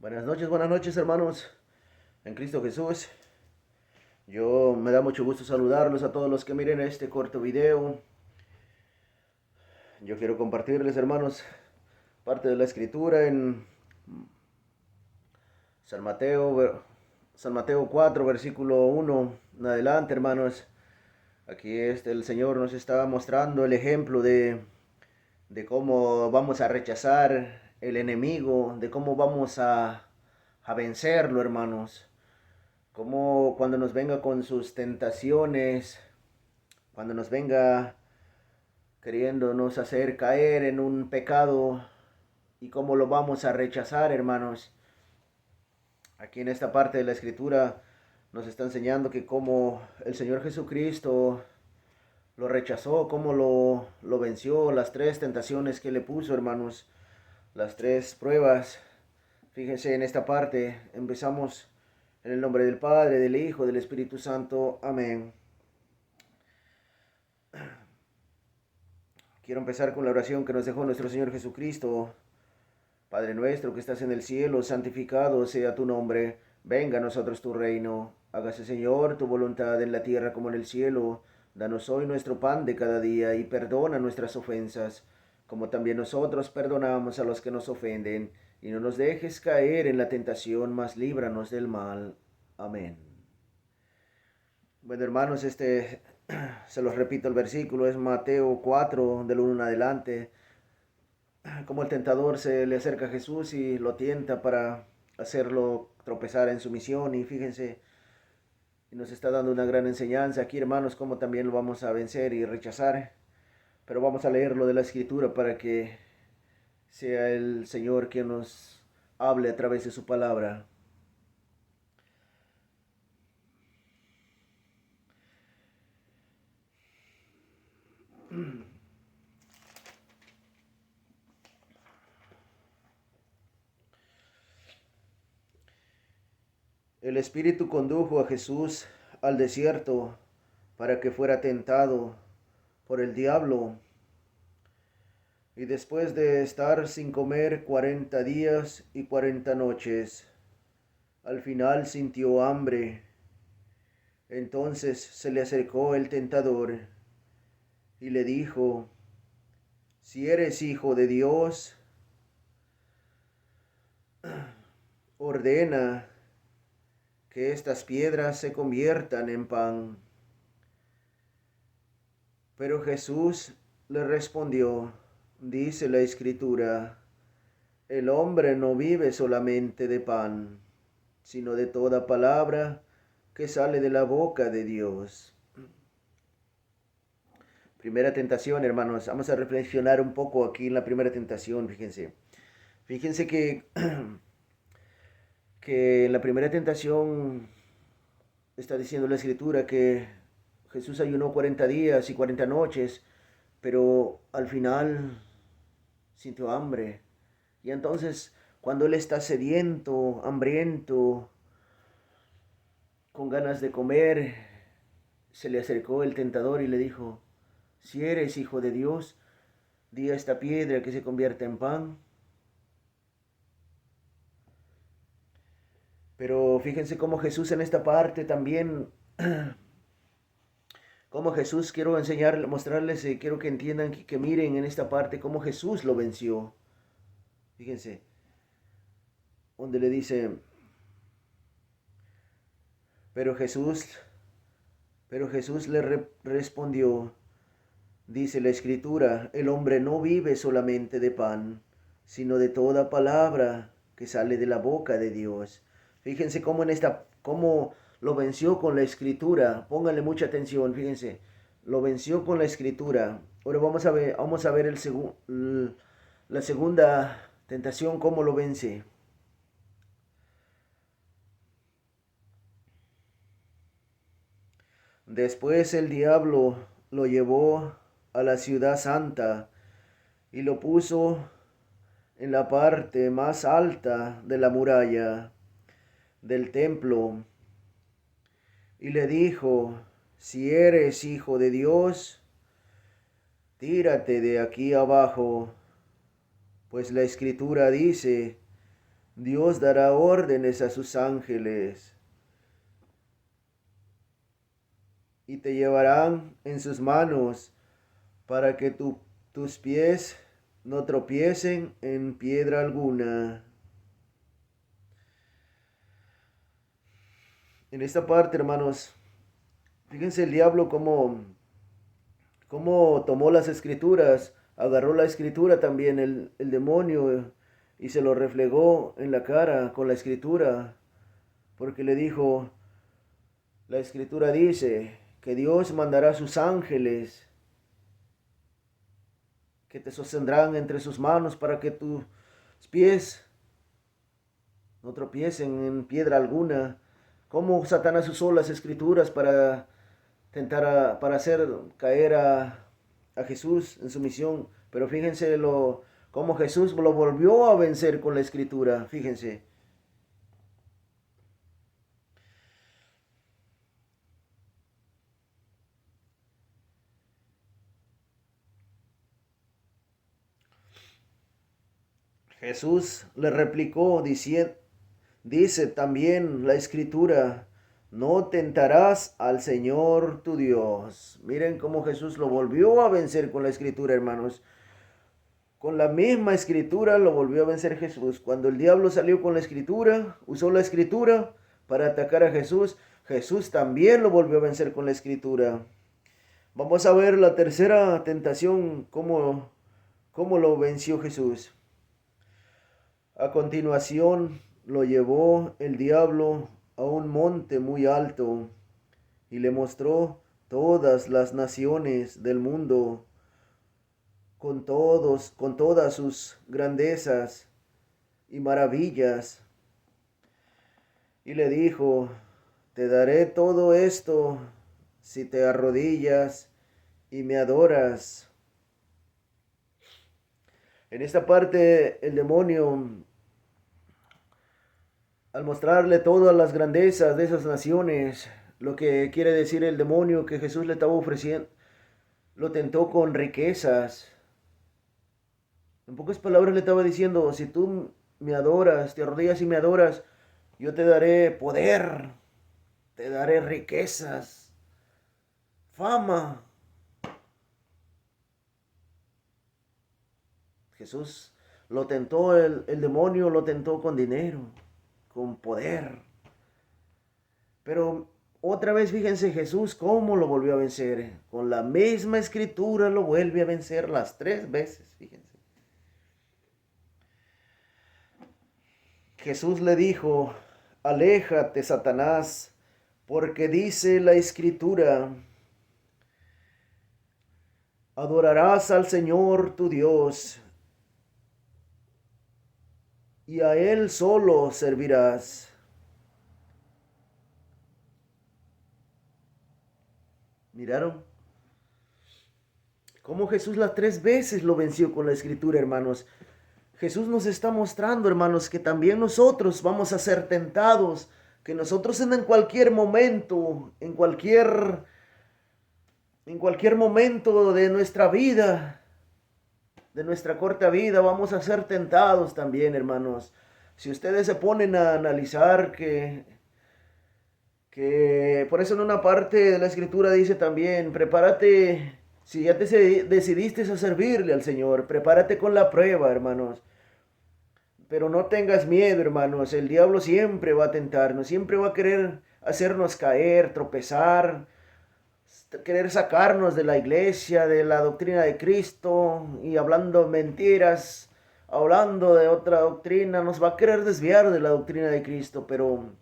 Buenas noches hermanos en Cristo Jesús. Yo me da mucho gusto saludarlos a todos los que miren este corto video. Yo quiero compartirles hermanos parte de la escritura en San Mateo, San Mateo 4 versículo 1 en adelante hermanos. Aquí el Señor nos está mostrando el ejemplo de cómo vamos a rechazar el enemigo, de cómo vamos a vencerlo hermanos. Como cuando nos venga con sus tentaciones, cuando nos venga queriéndonos hacer caer en un pecado y cómo lo vamos a rechazar, hermanos. Aquí en esta parte de la escritura nos está enseñando que como el Señor Jesucristo lo rechazó, cómo lo venció, las tres tentaciones que le puso, hermanos, las tres pruebas. Fíjense en esta parte, empezamos en el nombre del Padre, del Hijo, del Espíritu Santo. Amén. Quiero empezar con la oración que nos dejó nuestro Señor Jesucristo. Padre nuestro que estás en el cielo, santificado sea tu nombre. Venga a nosotros tu reino. Hágase, Señor, tu voluntad en la tierra como en el cielo. Danos hoy nuestro pan de cada día y perdona nuestras ofensas, como también nosotros perdonamos a los que nos ofenden. Y no nos dejes caer en la tentación, mas líbranos del mal. Amén. Bueno, hermanos, se los repito, el versículo es Mateo 4, del 1 en adelante. Como el tentador se le acerca a Jesús y lo tienta para hacerlo tropezar en su misión. Y fíjense, nos está dando una gran enseñanza aquí, hermanos, cómo también lo vamos a vencer y rechazar. Pero vamos a leerlo de la Escritura para que sea el Señor quien nos hable a través de su palabra. El Espíritu condujo a Jesús al desierto para que fuera tentado por el diablo. Y después de estar sin comer 40 días y 40 noches, al final sintió hambre. Entonces se le acercó el tentador y le dijo: si eres hijo de Dios, ordena que estas piedras se conviertan en pan. Pero Jesús le respondió: dice la Escritura, el hombre no vive solamente de pan, sino de toda palabra que sale de la boca de Dios. Primera tentación, hermanos. Vamos a reflexionar un poco aquí en la primera tentación, fíjense. Fíjense que en la primera tentación está diciendo la Escritura que Jesús ayunó 40 días y 40 noches, pero al final sintió hambre. Y entonces, cuando él está sediento, hambriento, con ganas de comer, se le acercó el tentador y le dijo: si eres hijo de Dios, di a esta piedra que se convierta en pan. Pero fíjense cómo Jesús en esta parte también, cómo Jesús, quiero enseñar, mostrarles, quiero que entiendan, que miren en esta parte cómo Jesús lo venció. Fíjense, donde le dice, pero Jesús, pero Jesús le respondió, dice la Escritura, el hombre no vive solamente de pan, sino de toda palabra que sale de la boca de Dios. Fíjense cómo lo venció con la Escritura. Pónganle mucha atención, fíjense. Lo venció con la Escritura. Ahora vamos a ver la segunda tentación, cómo lo vence. Después el diablo lo llevó a la ciudad santa y lo puso en la parte más alta de la muralla del templo y le dijo: si eres hijo de Dios, tírate de aquí abajo, pues la Escritura dice, Dios dará órdenes a sus ángeles y te llevarán en sus manos para que tus pies no tropiecen en piedra alguna. En esta parte, hermanos, fíjense el diablo cómo tomó las escrituras, agarró la escritura también, el demonio, y se lo reflegó en la cara con la escritura, porque le dijo, la escritura dice que Dios mandará a sus ángeles que te sostendrán entre sus manos para que tus pies no tropiecen en piedra alguna. Cómo Satanás usó las escrituras para para hacer caer a Jesús en su misión. Pero fíjense cómo Jesús lo volvió a vencer con la escritura. Fíjense. Jesús le replicó diciendo, dice también la escritura, no tentarás al Señor tu Dios. Miren cómo Jesús lo volvió a vencer con la escritura, hermanos. Con la misma escritura lo volvió a vencer Jesús. Cuando el diablo salió con la escritura, usó la escritura para atacar a Jesús, Jesús también lo volvió a vencer con la escritura. Vamos a ver la tercera tentación, cómo lo venció Jesús. A continuación lo llevó el diablo a un monte muy alto y le mostró todas las naciones del mundo con todas sus grandezas y maravillas. Y le dijo, te daré todo esto si te arrodillas y me adoras. En esta parte el demonio, al mostrarle todas las grandezas de esas naciones, lo que quiere decir el demonio que Jesús le estaba ofreciendo, lo tentó con riquezas. En pocas palabras le estaba diciendo, si tú me adoras, te arrodillas y me adoras, yo te daré poder, te daré riquezas, fama. Jesús lo tentó, el demonio lo tentó con dinero, con poder. Pero otra vez fíjense Jesús cómo lo volvió a vencer. Con la misma escritura lo vuelve a vencer las 3 veces, fíjense. Jesús le dijo, aléjate, Satanás, porque dice la escritura, adorarás al Señor tu Dios y a Él solo servirás. ¿Miraron? Cómo Jesús las 3 veces lo venció con la escritura, hermanos. Jesús nos está mostrando, hermanos, que también nosotros vamos a ser tentados, que nosotros en cualquier momento, en cualquier momento de nuestra vida, de nuestra corta vida, vamos a ser tentados también, hermanos. Si ustedes se ponen a analizar que por eso en una parte de la escritura dice también, prepárate, si ya te decidiste a servirle al Señor, prepárate con la prueba, hermanos. Pero no tengas miedo, hermanos, el diablo siempre va a tentarnos, siempre va a querer hacernos caer, tropezar, querer sacarnos de la iglesia, de la doctrina de Cristo y hablando mentiras, hablando de otra doctrina, nos va a querer desviar de la doctrina de Cristo, pero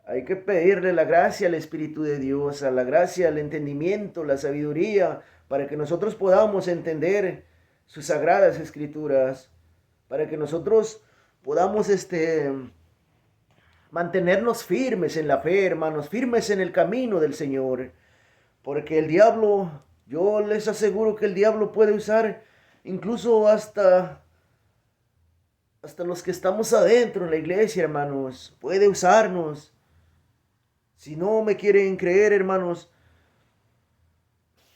hay que pedirle la gracia al Espíritu de Dios, a la gracia, al entendimiento, la sabiduría, para que nosotros podamos entender sus sagradas escrituras, para que nosotros podamos mantenernos firmes en la fe, hermanos, firmes en el camino del Señor. Porque el diablo, yo les aseguro que el diablo puede usar incluso hasta los que estamos adentro en la iglesia, hermanos. Puede usarnos. Si no me quieren creer, hermanos,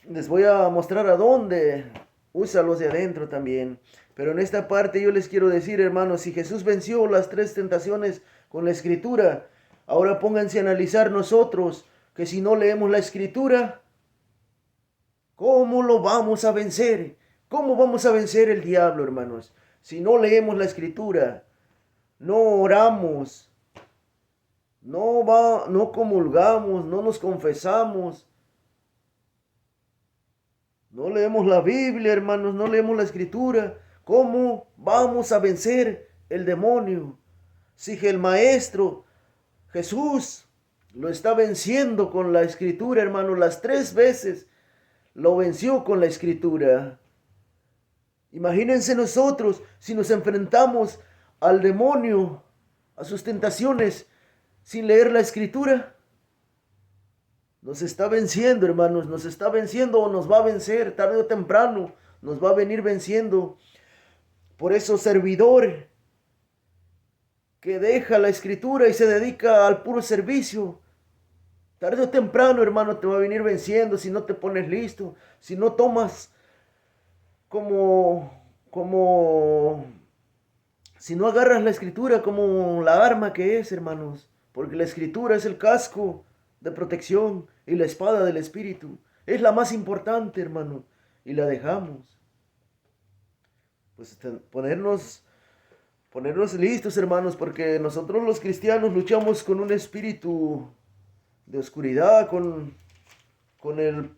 les voy a mostrar a dónde usa los de adentro también. Pero en esta parte yo les quiero decir, hermanos, si Jesús venció las 3 tentaciones con la escritura, ahora pónganse a analizar nosotros que si no leemos la escritura, ¿cómo lo vamos a vencer? ¿Cómo vamos a vencer el diablo, hermanos? Si no leemos la escritura, no oramos, no comulgamos, no nos confesamos, no leemos la Biblia, hermanos, no leemos la escritura, ¿cómo vamos a vencer el demonio? Si el Maestro Jesús lo está venciendo con la escritura, hermanos, las 3 veces lo venció con la escritura. Imagínense nosotros si nos enfrentamos al demonio, a sus tentaciones, sin leer la escritura. Nos está venciendo, hermanos, nos está venciendo o nos va a vencer tarde o temprano, nos va a venir venciendo. Por eso, servidor que deja la escritura y se dedica al puro servicio, tarde o temprano, hermano, te va a venir venciendo si no te pones listo, si no tomas si no agarras la escritura como la arma que es, hermanos, porque la escritura es el casco de protección y la espada del Espíritu. Es la más importante, hermano, y la dejamos. Pues ponernos listos, hermanos, porque nosotros los cristianos luchamos con un espíritu de oscuridad, con el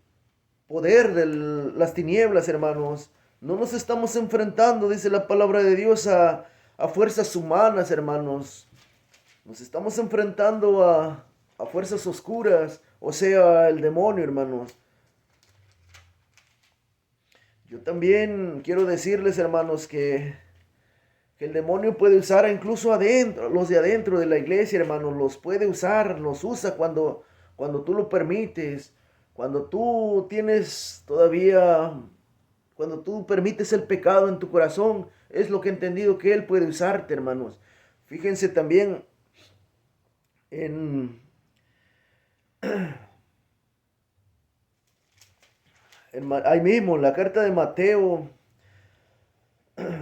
poder de las tinieblas, hermanos. No nos estamos enfrentando, dice la palabra de Dios, a fuerzas humanas, hermanos. Nos estamos enfrentando a fuerzas oscuras, o sea, el demonio, hermanos. Yo también quiero decirles, hermanos, que el demonio puede usar incluso adentro, los de adentro de la iglesia, hermanos, los puede usar, los usa cuando tú lo permites, cuando tú tienes todavía, cuando tú permites el pecado en tu corazón, es lo que he entendido que él puede usarte, hermanos. Fíjense también ahí mismo, la carta de Mateo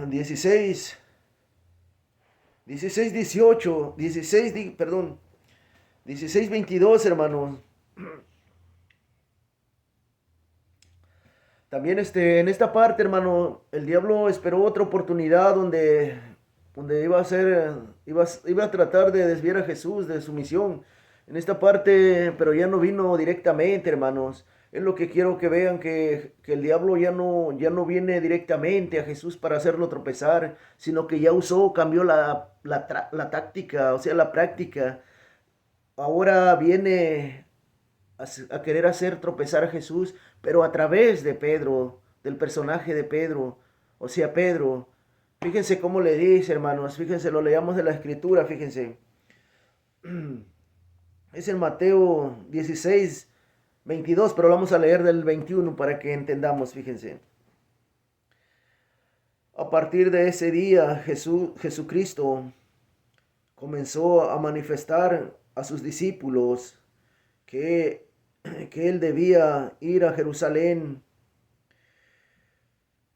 16, 18, 16, 22, hermanos. También en esta parte, hermano, el diablo esperó otra oportunidad donde iba a tratar de desviar a Jesús de su misión. En esta parte, pero ya no vino directamente, hermanos. Es lo que quiero que vean, que el diablo ya no viene directamente a Jesús para hacerlo tropezar, sino que ya cambió la táctica, o sea, la práctica. Ahora viene a querer hacer tropezar a Jesús, pero a través de Pedro, del personaje de Pedro, o sea, Pedro. Fíjense cómo le dice, hermanos, fíjense, lo leamos de la escritura, fíjense. Es en Mateo 16, 22, pero vamos a leer del 21 para que entendamos, fíjense. A partir de ese día, Jesucristo comenzó a manifestar a sus discípulos que él debía ir a Jerusalén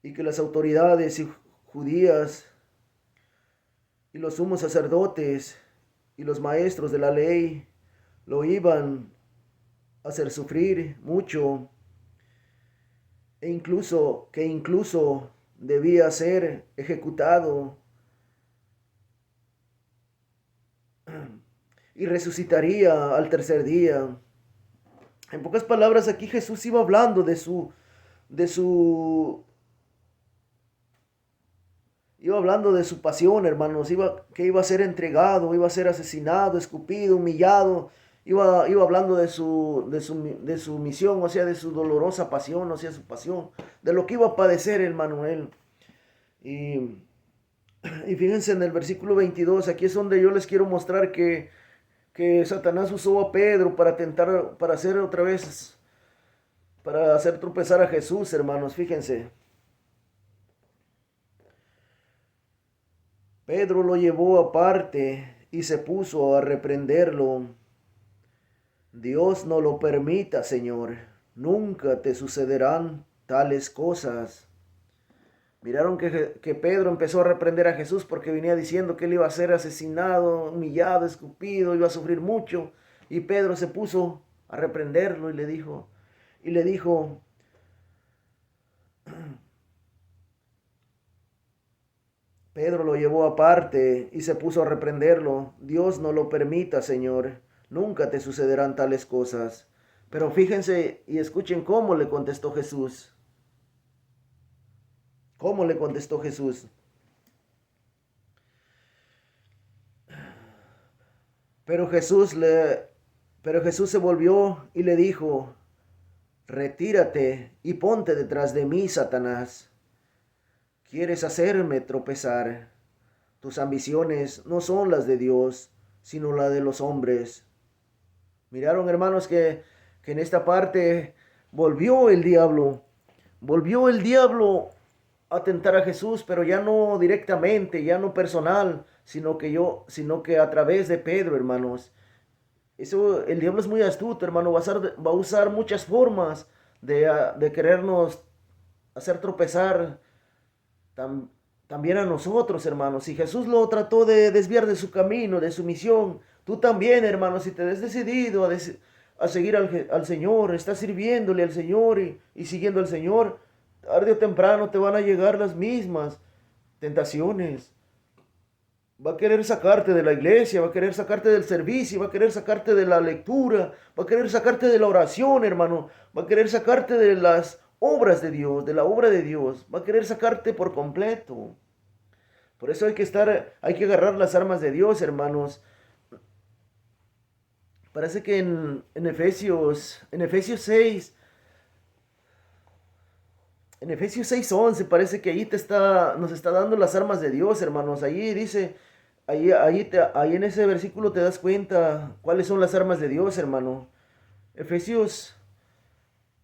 y que las autoridades judías y los sumos sacerdotes y los maestros de la ley lo iban a hacer sufrir mucho e incluso debía ser ejecutado y resucitaría al tercer día. En pocas palabras, aquí Jesús iba hablando iba hablando de su pasión, hermanos, que iba a ser entregado, iba a ser asesinado, escupido, humillado, iba hablando de su misión, o sea, de su dolorosa pasión, o sea, su pasión, de lo que iba a padecer, hermano, él. Y fíjense en el versículo 22, aquí es donde yo les quiero mostrar que Satanás usó a Pedro para hacer tropezar a Jesús, hermanos, fíjense. Pedro lo llevó aparte y se puso a reprenderlo. Dios no lo permita, Señor. Nunca te sucederán tales cosas. Miraron que Pedro empezó a reprender a Jesús porque venía diciendo que él iba a ser asesinado, humillado, escupido, iba a sufrir mucho. Y Pedro se puso a reprenderlo y le dijo, Pedro lo llevó aparte y se puso a reprenderlo. Dios no lo permita, Señor. Nunca te sucederán tales cosas. Pero fíjense y escuchen cómo le contestó Jesús. ¿Cómo le contestó Jesús? Pero Jesús le, pero Jesús se volvió y le dijo, retírate y ponte detrás de mí, Satanás. Quieres hacerme tropezar. Tus ambiciones no son las de Dios, sino las de los hombres. Miraron, hermanos, que en esta parte volvió el diablo a tentar a Jesús, pero ya no directamente, ya no personal, sino que a través de Pedro, hermanos. Eso, el diablo es muy astuto, hermano, va a usar muchas formas de querernos hacer tropezar tam- también a nosotros, hermanos. Si Jesús lo trató de desviar de su camino, de su misión, tú también, hermano, si te has decidido a seguir al Señor, estás sirviéndole al Señor y siguiendo al Señor, tarde o temprano te van a llegar las mismas tentaciones. Va a querer sacarte de la iglesia, va a querer sacarte del servicio, va a querer sacarte de la lectura, va a querer sacarte de la oración, hermano, va a querer sacarte de las obras de Dios, de la obra de Dios, va a querer sacarte por completo. Por eso hay que agarrar las armas de Dios, hermanos. Parece que en Efesios 6, en Efesios 6:11 parece que nos está dando las armas de Dios, hermanos. Allí dice, ahí en ese versículo te das cuenta cuáles son las armas de Dios, hermano. Efesios,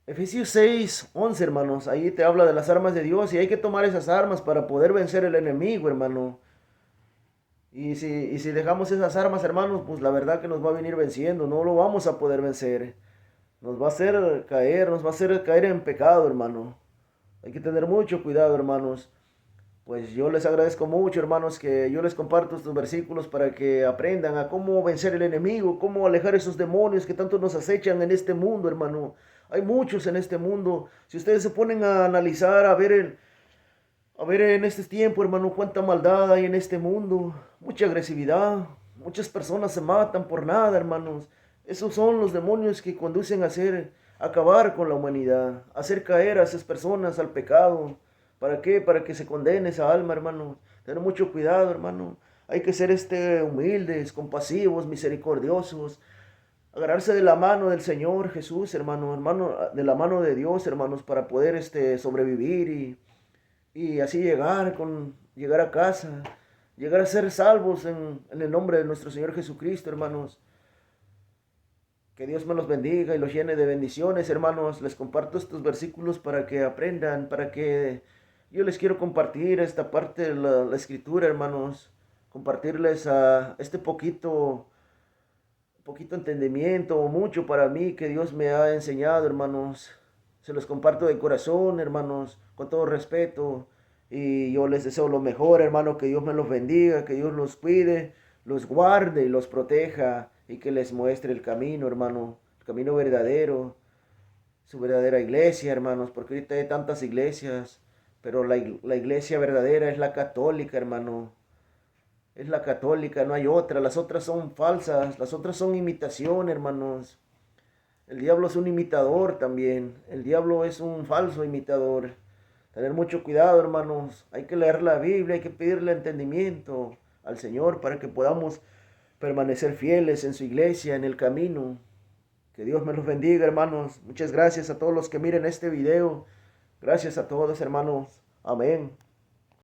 Efesios 6:11, hermanos. Ahí te habla de las armas de Dios y hay que tomar esas armas para poder vencer el enemigo, hermano. Y si dejamos esas armas, hermanos, pues la verdad que nos va a venir venciendo, no lo vamos a poder vencer. Nos va a hacer caer en pecado, hermano. Hay que tener mucho cuidado, hermanos. Pues yo les agradezco mucho, hermanos, que yo les comparto estos versículos para que aprendan a cómo vencer el enemigo, cómo alejar esos demonios que tanto nos acechan en este mundo, hermano. Hay muchos en este mundo. Si ustedes se ponen a analizar, a ver en este tiempo, hermano, cuánta maldad hay en este mundo, mucha agresividad, muchas personas se matan por nada, hermanos. Esos son los demonios que conducen a acabar con la humanidad, a hacer caer a esas personas al pecado. ¿Para qué? Para que se condene esa alma, hermano. Tener mucho cuidado, hermano. Hay que ser humildes, compasivos, misericordiosos. Agarrarse de la mano del Señor Jesús, hermano, de la mano de Dios, hermanos, para poder sobrevivir y así llegar a casa, llegar a ser salvos en el nombre de nuestro Señor Jesucristo, hermanos. Que Dios me los bendiga y los llene de bendiciones, hermanos. Les comparto estos versículos para que aprendan, para que yo les quiero compartir esta parte de la escritura, hermanos. Compartirles a poquito entendimiento, mucho para mí que Dios me ha enseñado, hermanos. Se los comparto de corazón, hermanos, con todo respeto. Y yo les deseo lo mejor, hermano, que Dios me los bendiga, que Dios los cuide, los guarde y los proteja y que les muestre el camino, hermano, el camino verdadero, su verdadera iglesia, hermanos, porque ahorita hay tantas iglesias, pero la iglesia verdadera es la católica, hermano. Es la católica, no hay otra. Las otras son falsas, las otras son imitación, hermanos. El diablo es un imitador también. El diablo es un falso imitador. Tener mucho cuidado, hermanos. Hay que leer la Biblia, hay que pedirle entendimiento al Señor para que podamos permanecer fieles en su iglesia, en el camino. Que Dios me los bendiga, hermanos. Muchas gracias a todos los que miren este video. Gracias a todos, hermanos. Amén.